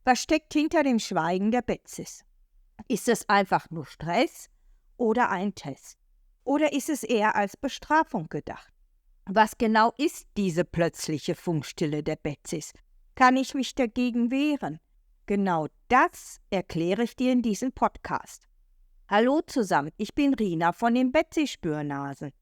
Was steckt hinter dem Schweigen der Betsys? Ist es einfach nur Stress oder ein Test? Oder ist es eher als Bestrafung gedacht? Was genau ist diese plötzliche Funkstille der Betsys? Kann ich mich dagegen wehren? Genau das erkläre ich dir in diesem Podcast. Hallo zusammen, ich bin Rina von den Betsy-Spürnasen.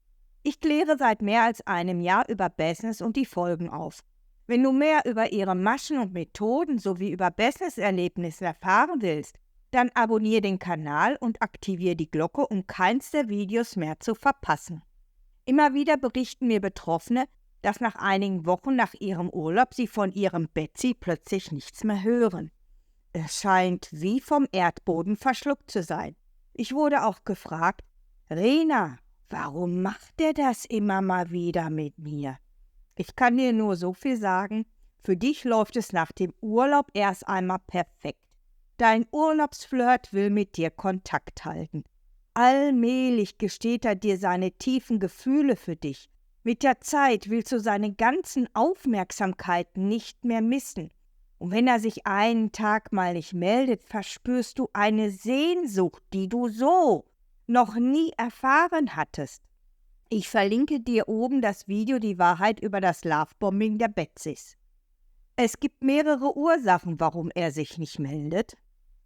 Ich kläre seit mehr als einem Jahr über Business und die Folgen auf. Wenn du mehr über ihre Maschen und Methoden sowie über Business-Erlebnisse erfahren willst, dann abonniere den Kanal und aktiviere die Glocke, um keins der Videos mehr zu verpassen. Immer wieder berichten mir Betroffene, dass nach einigen Wochen nach ihrem Urlaub sie von ihrem Betsy plötzlich nichts mehr hören. Es scheint wie vom Erdboden verschluckt zu sein. Ich wurde auch gefragt, Rena, warum macht der das immer mal wieder mit mir? Ich kann dir nur so viel sagen, für dich läuft es nach dem Urlaub erst einmal perfekt. Dein Urlaubsflirt will mit dir Kontakt halten. Allmählich gesteht er dir seine tiefen Gefühle für dich. Mit der Zeit willst du seine ganzen Aufmerksamkeiten nicht mehr missen. Und wenn er sich einen Tag mal nicht meldet, verspürst du eine Sehnsucht, die du so noch nie erfahren hattest. Ich verlinke dir oben das Video Die Wahrheit über das Lovebombing der Betsys. Es gibt mehrere Ursachen, warum er sich nicht meldet.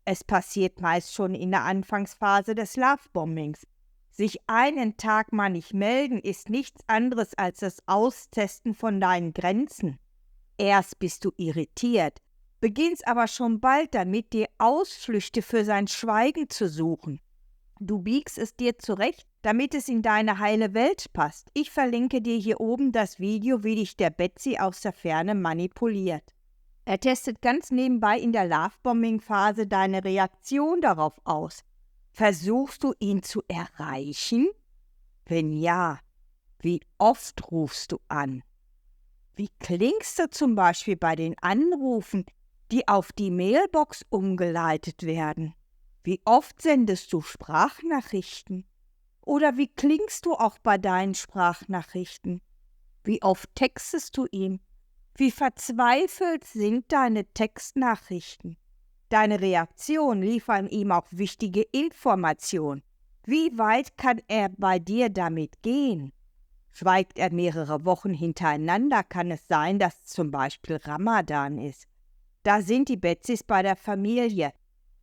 Es passiert meist schon in der Anfangsphase des Lovebombings. Sich einen Tag mal nicht melden, ist nichts anderes als das Austesten von deinen Grenzen. Erst bist du irritiert, beginnst aber schon bald damit, dir Ausflüchte für sein Schweigen zu suchen. Du biegst es dir zurecht, damit es in deine heile Welt passt. Ich verlinke dir hier oben das Video, wie dich der Betsy aus der Ferne manipuliert. Er testet ganz nebenbei in der Lovebombing-Phase deine Reaktion darauf aus. Versuchst du ihn zu erreichen? Wenn ja, wie oft rufst du an? Wie klingst du zum Beispiel bei den Anrufen, die auf die Mailbox umgeleitet werden? Wie oft sendest du Sprachnachrichten? Oder wie klingst du auch bei deinen Sprachnachrichten? Wie oft textest du ihm? Wie verzweifelt sind deine Textnachrichten? Deine Reaktionen liefern ihm auch wichtige Informationen. Wie weit kann er bei dir damit gehen? Schweigt er mehrere Wochen hintereinander, kann es sein, dass zum Beispiel Ramadan ist. Da sind die Betsys bei der Familie.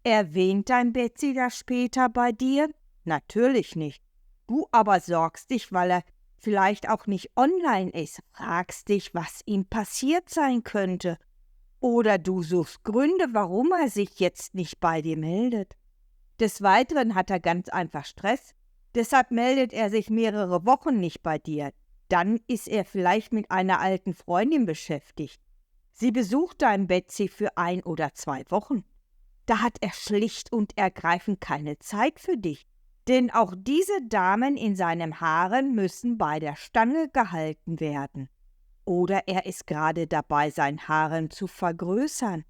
Erwähnt dein Betsy das später bei dir? Natürlich nicht. Du aber sorgst dich, weil er vielleicht auch nicht online ist, fragst dich, was ihm passiert sein könnte. Oder du suchst Gründe, warum er sich jetzt nicht bei dir meldet. Des Weiteren hat er ganz einfach Stress, deshalb meldet er sich mehrere Wochen nicht bei dir. Dann ist er vielleicht mit einer alten Freundin beschäftigt. Sie besucht dein Betsy für 1 oder 2 Wochen. Da hat er schlicht und ergreifend keine Zeit für dich. Denn auch diese Damen in seinem Harem müssen bei der Stange gehalten werden. Oder er ist gerade dabei, sein Harem zu vergrößern.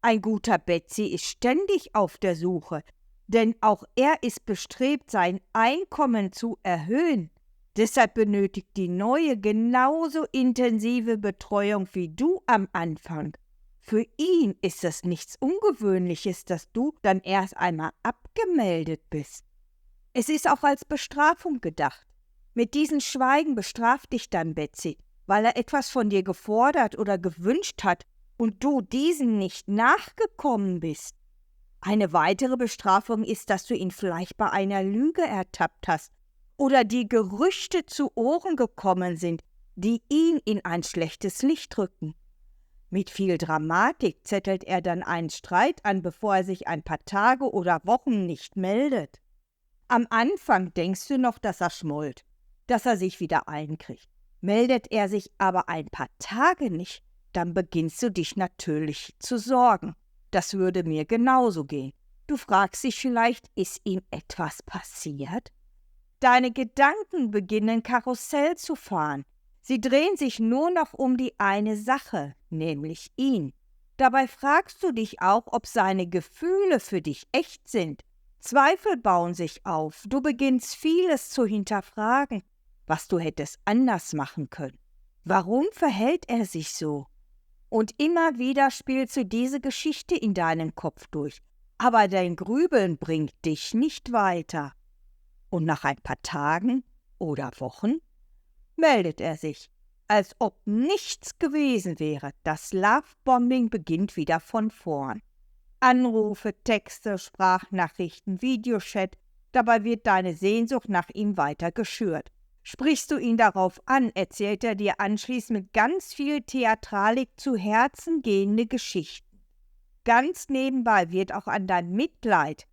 Ein guter Betsy ist ständig auf der Suche, denn auch er ist bestrebt, sein Einkommen zu erhöhen. Deshalb benötigt die neue genauso intensive Betreuung wie du am Anfang. Für ihn ist es nichts Ungewöhnliches, dass du dann erst einmal abgemeldet bist. Es ist auch als Bestrafung gedacht. Mit diesem Schweigen bestraft dich dann Betsy, weil er etwas von dir gefordert oder gewünscht hat und du diesem nicht nachgekommen bist. Eine weitere Bestrafung ist, dass du ihn vielleicht bei einer Lüge ertappt hast oder die Gerüchte zu Ohren gekommen sind, die ihn in ein schlechtes Licht rücken. Mit viel Dramatik zettelt er dann einen Streit an, bevor er sich ein paar Tage oder Wochen nicht meldet. Am Anfang denkst du noch, dass er schmollt, dass er sich wieder einkriegt. Meldet er sich aber ein paar Tage nicht, dann beginnst du dich natürlich zu sorgen. Das würde mir genauso gehen. Du fragst dich vielleicht, ist ihm etwas passiert? Deine Gedanken beginnen Karussell zu fahren. Sie drehen sich nur noch um die eine Sache, nämlich ihn. Dabei fragst du dich auch, ob seine Gefühle für dich echt sind. Zweifel bauen sich auf. Du beginnst vieles zu hinterfragen, was du hättest anders machen können. Warum verhält er sich so? Und immer wieder spielst du diese Geschichte in deinem Kopf durch. Aber dein Grübeln bringt dich nicht weiter. Und nach ein paar Tagen oder Wochen meldet er sich, als ob nichts gewesen wäre. Das Lovebombing beginnt wieder von vorn. Anrufe, Texte, Sprachnachrichten, Videochat, dabei wird deine Sehnsucht nach ihm weiter geschürt. Sprichst du ihn darauf an, erzählt er dir anschließend mit ganz viel Theatralik zu Herzen gehende Geschichten. Ganz nebenbei wird auch an dein Mitleid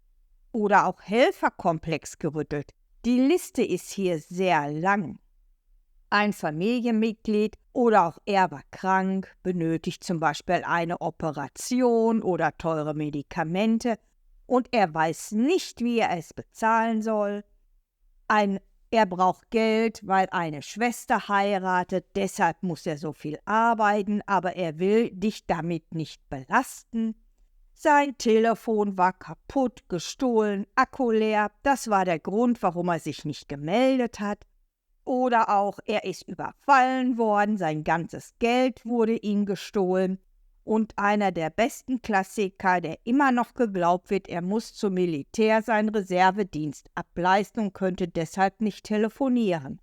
oder auch Helferkomplex gerüttelt. Die Liste ist hier sehr lang. Ein Familienmitglied oder auch er war krank, benötigt zum Beispiel eine Operation oder teure Medikamente und er weiß nicht, wie er es bezahlen soll. Er braucht Geld, weil eine Schwester heiratet, deshalb muss er so viel arbeiten, aber er will dich damit nicht belasten. Sein Telefon war kaputt, gestohlen, Akku leer, das war der Grund, warum er sich nicht gemeldet hat. Oder auch, er ist überfallen worden, sein ganzes Geld wurde ihm gestohlen. Und einer der besten Klassiker, der immer noch geglaubt wird, er muss zum Militär seinen Reservedienst ableisten und könnte deshalb nicht telefonieren.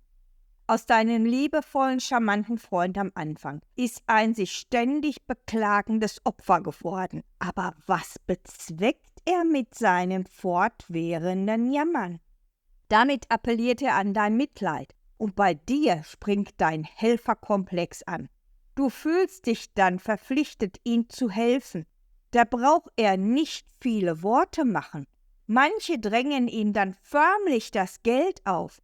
Aus deinem liebevollen, charmanten Freund am Anfang ist ein sich ständig beklagendes Opfer geworden. Aber was bezweckt er mit seinem fortwährenden Jammern? Damit appelliert er an dein Mitleid. Und bei dir springt dein Helferkomplex an. Du fühlst dich dann verpflichtet, ihm zu helfen. Da braucht er nicht viele Worte machen. Manche drängen ihm dann förmlich das Geld auf.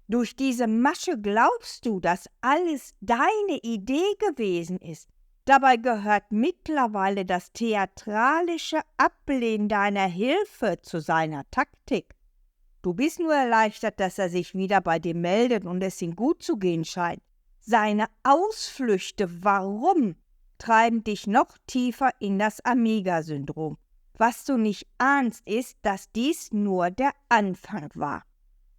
Durch diese Masche glaubst du, dass alles deine Idee gewesen ist. Dabei gehört mittlerweile das theatralische Ablehnen deiner Hilfe zu seiner Taktik. Du bist nur erleichtert, dass er sich wieder bei dir meldet und es ihm gut zu gehen scheint. Seine Ausflüchte, warum, treiben dich noch tiefer in das Amiga-Syndrom. Was du nicht ahnst, ist, dass dies nur der Anfang war.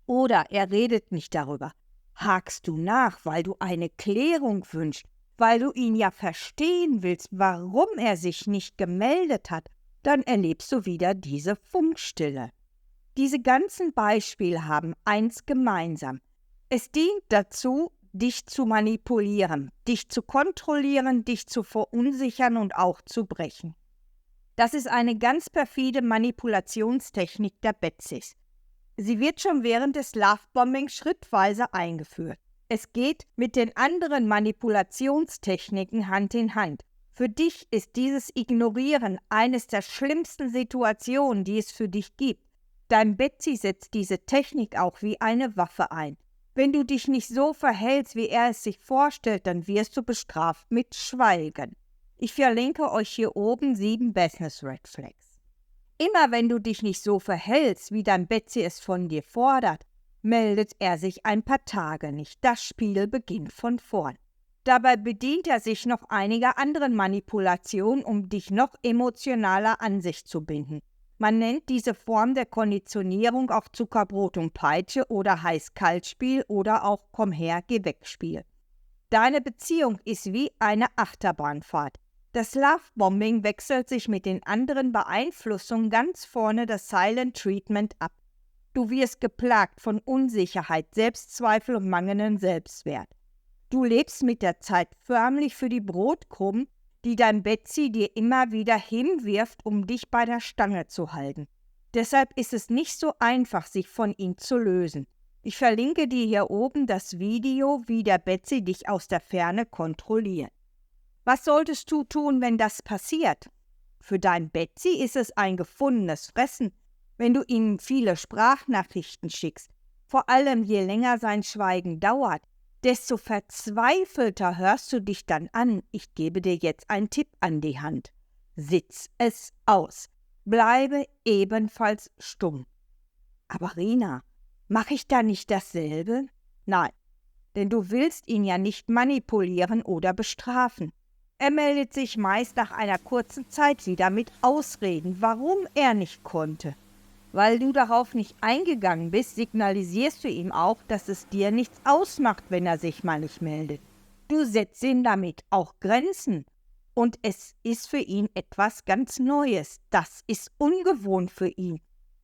Oder er redet nicht darüber. Hakst du nach, weil du eine Klärung wünschst, weil du ihn ja verstehen willst, warum er sich nicht gemeldet hat, dann erlebst du wieder diese Funkstille. Diese ganzen Beispiele haben eins gemeinsam. Es dient dazu, dich zu manipulieren, dich zu kontrollieren, dich zu verunsichern und auch zu brechen. Das ist eine ganz perfide Manipulationstechnik der Betsys. Sie wird schon während des Lovebombings schrittweise eingeführt. Es geht mit den anderen Manipulationstechniken Hand in Hand. Für dich ist dieses Ignorieren eines der schlimmsten Situationen, die es für dich gibt. Dein Betsy setzt diese Technik auch wie eine Waffe ein. Wenn du dich nicht so verhältst, wie er es sich vorstellt, dann wirst du bestraft mit Schweigen. Ich verlinke euch hier oben 7 Business Red Flags. Immer wenn du dich nicht so verhältst, wie dein Betsy es von dir fordert, meldet er sich ein paar Tage nicht. Das Spiel beginnt von vorn. Dabei bedient er sich noch einiger anderen Manipulationen, um dich noch emotionaler an sich zu binden. Man nennt diese Form der Konditionierung auch Zuckerbrot und Peitsche oder Heiß-Kalt-Spiel oder auch Komm-her-Geh-weg-Spiel. Deine Beziehung ist wie eine Achterbahnfahrt. Das Lovebombing wechselt sich mit den anderen Beeinflussungen ganz vorne das Silent Treatment ab. Du wirst geplagt von Unsicherheit, Selbstzweifel und mangelndem Selbstwert. Du lebst mit der Zeit förmlich für die Brotkrumen, die dein Betsy dir immer wieder hinwirft, um dich bei der Stange zu halten. Deshalb ist es nicht so einfach, sich von ihm zu lösen. Ich verlinke dir hier oben das Video, wie der Betsy dich aus der Ferne kontrolliert. Was solltest du tun, wenn das passiert? Für dein Betsy ist es ein gefundenes Fressen, wenn du ihm viele Sprachnachrichten schickst. Vor allem je länger sein Schweigen dauert, desto verzweifelter hörst du dich dann an. Ich gebe dir jetzt einen Tipp an die Hand. Sitz es aus. Bleibe ebenfalls stumm. Aber Rina, mache ich da nicht dasselbe? Nein, denn du willst ihn ja nicht manipulieren oder bestrafen. Er meldet sich meist nach einer kurzen Zeit wieder mit Ausreden, warum er nicht konnte. Weil du darauf nicht eingegangen bist, signalisierst du ihm auch, dass es dir nichts ausmacht, wenn er sich mal nicht meldet. Du setzt ihm damit auch Grenzen. Und es ist für ihn etwas ganz Neues. Das ist ungewohnt für ihn.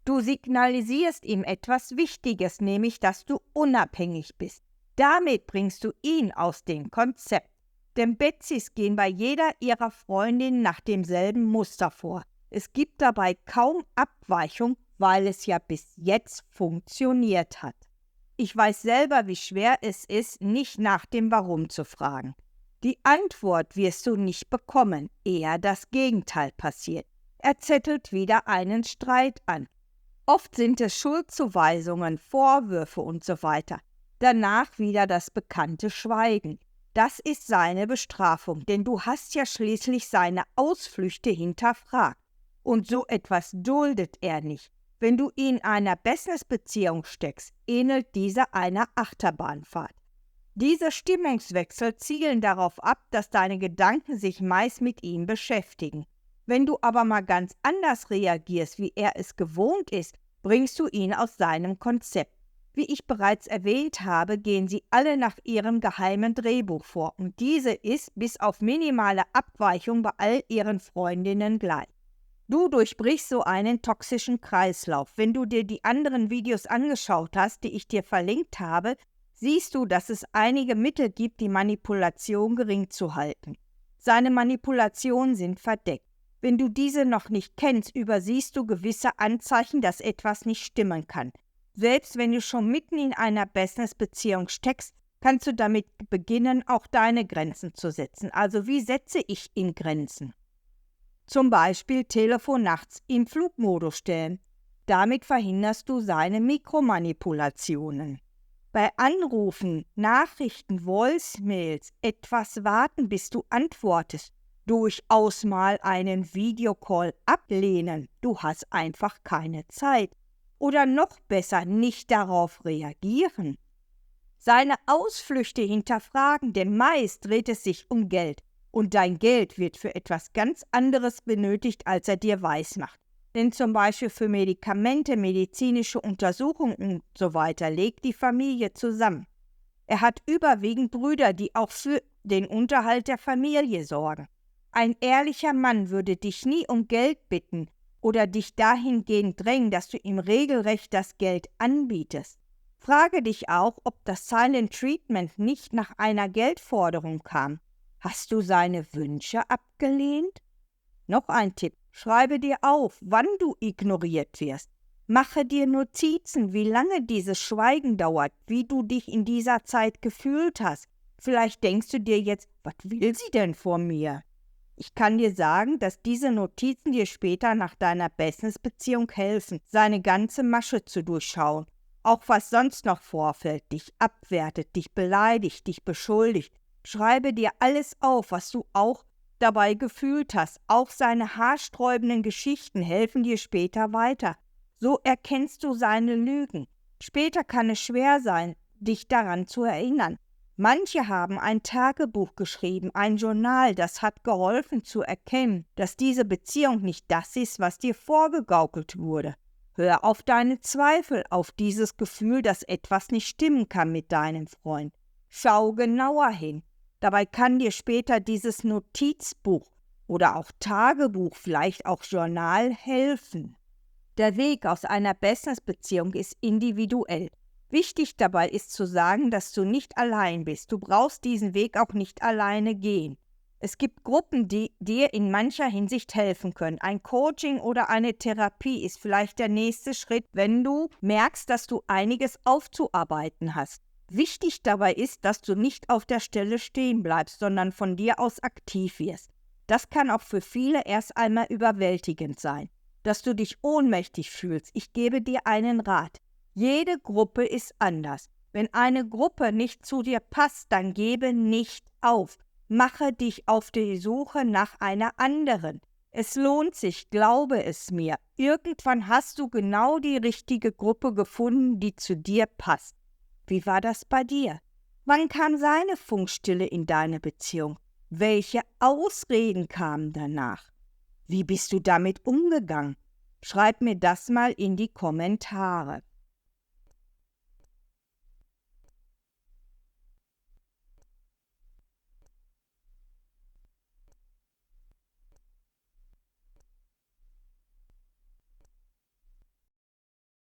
Du signalisierst ihm etwas Wichtiges, nämlich, dass du unabhängig bist. Damit bringst du ihn aus dem Konzept. Denn Betsys gehen bei jeder ihrer Freundinnen nach demselben Muster vor. Es gibt dabei kaum Abweichung, weil es ja bis jetzt funktioniert hat. Ich weiß selber, wie schwer es ist, nicht nach dem Warum zu fragen. Die Antwort wirst du nicht bekommen, eher das Gegenteil passiert. Er zettelt wieder einen Streit an. Oft sind es Schuldzuweisungen, Vorwürfe und so weiter. Danach wieder das bekannte Schweigen. Das ist seine Bestrafung, denn du hast ja schließlich seine Ausflüchte hinterfragt. Und so etwas duldet er nicht. Wenn du ihn in einer Businessbeziehung steckst, ähnelt diese einer Achterbahnfahrt. Diese Stimmungswechsel zielen darauf ab, dass deine Gedanken sich meist mit ihm beschäftigen. Wenn du aber mal ganz anders reagierst, wie er es gewohnt ist, bringst du ihn aus seinem Konzept. Wie ich bereits erwähnt habe, gehen sie alle nach ihrem geheimen Drehbuch vor und diese ist bis auf minimale Abweichung bei all ihren Freundinnen gleich. Du durchbrichst so einen toxischen Kreislauf. Wenn du dir die anderen Videos angeschaut hast, die ich dir verlinkt habe, siehst du, dass es einige Mittel gibt, die Manipulation gering zu halten. Seine Manipulationen sind verdeckt. Wenn du diese noch nicht kennst, übersiehst du gewisse Anzeichen, dass etwas nicht stimmen kann. Selbst wenn du schon mitten in einer Business-Beziehung steckst, kannst du damit beginnen, auch deine Grenzen zu setzen. Also wie setze ich in Grenzen? Zum Beispiel Telefon nachts in Flugmodus stellen. Damit verhinderst du seine Mikromanipulationen. Bei Anrufen, Nachrichten, Voicemails etwas warten, bis du antwortest. Durchaus mal einen Videocall ablehnen. Du hast einfach keine Zeit. Oder noch besser, nicht darauf reagieren. Seine Ausflüchte hinterfragen, denn meist dreht es sich um Geld. Und dein Geld wird für etwas ganz anderes benötigt, als er dir weismacht. Denn zum Beispiel für Medikamente, medizinische Untersuchungen und so weiter legt die Familie zusammen. Er hat überwiegend Brüder, die auch für den Unterhalt der Familie sorgen. Ein ehrlicher Mann würde dich nie um Geld bitten oder dich dahingehend drängen, dass du ihm regelrecht das Geld anbietest. Frage dich auch, ob das Silent Treatment nicht nach einer Geldforderung kam. Hast du seine Wünsche abgelehnt? Noch ein Tipp. Schreibe dir auf, wann du ignoriert wirst. Mache dir Notizen, wie lange dieses Schweigen dauert, wie du dich in dieser Zeit gefühlt hast. Vielleicht denkst du dir jetzt, was will sie denn von mir? Ich kann dir sagen, dass diese Notizen dir später nach deiner Business-Beziehung helfen, seine ganze Masche zu durchschauen. Auch was sonst noch vorfällt, dich abwertet, dich beleidigt, dich beschuldigt. Schreibe dir alles auf, was du auch dabei gefühlt hast. Auch seine haarsträubenden Geschichten helfen dir später weiter. So erkennst du seine Lügen. Später kann es schwer sein, dich daran zu erinnern. Manche haben ein Tagebuch geschrieben, ein Journal, das hat geholfen zu erkennen, dass diese Beziehung nicht das ist, was dir vorgegaukelt wurde. Hör auf deine Zweifel, auf dieses Gefühl, dass etwas nicht stimmen kann mit deinem Freund. Schau genauer hin. Dabei kann dir später dieses Notizbuch oder auch Tagebuch, vielleicht auch Journal helfen. Der Weg aus einer Business-Beziehung ist individuell. Wichtig dabei ist zu sagen, dass du nicht allein bist. Du brauchst diesen Weg auch nicht alleine gehen. Es gibt Gruppen, die dir in mancher Hinsicht helfen können. Ein Coaching oder eine Therapie ist vielleicht der nächste Schritt, wenn du merkst, dass du einiges aufzuarbeiten hast. Wichtig dabei ist, dass du nicht auf der Stelle stehen bleibst, sondern von dir aus aktiv wirst. Das kann auch für viele erst einmal überwältigend sein, dass du dich ohnmächtig fühlst. Ich gebe dir einen Rat. Jede Gruppe ist anders. Wenn eine Gruppe nicht zu dir passt, dann gebe nicht auf. Mache dich auf die Suche nach einer anderen. Es lohnt sich, glaube es mir. Irgendwann hast du genau die richtige Gruppe gefunden, die zu dir passt. Wie war das bei dir? Wann kam seine Funkstille in deine Beziehung? Welche Ausreden kamen danach? Wie bist du damit umgegangen? Schreib mir das mal in die Kommentare.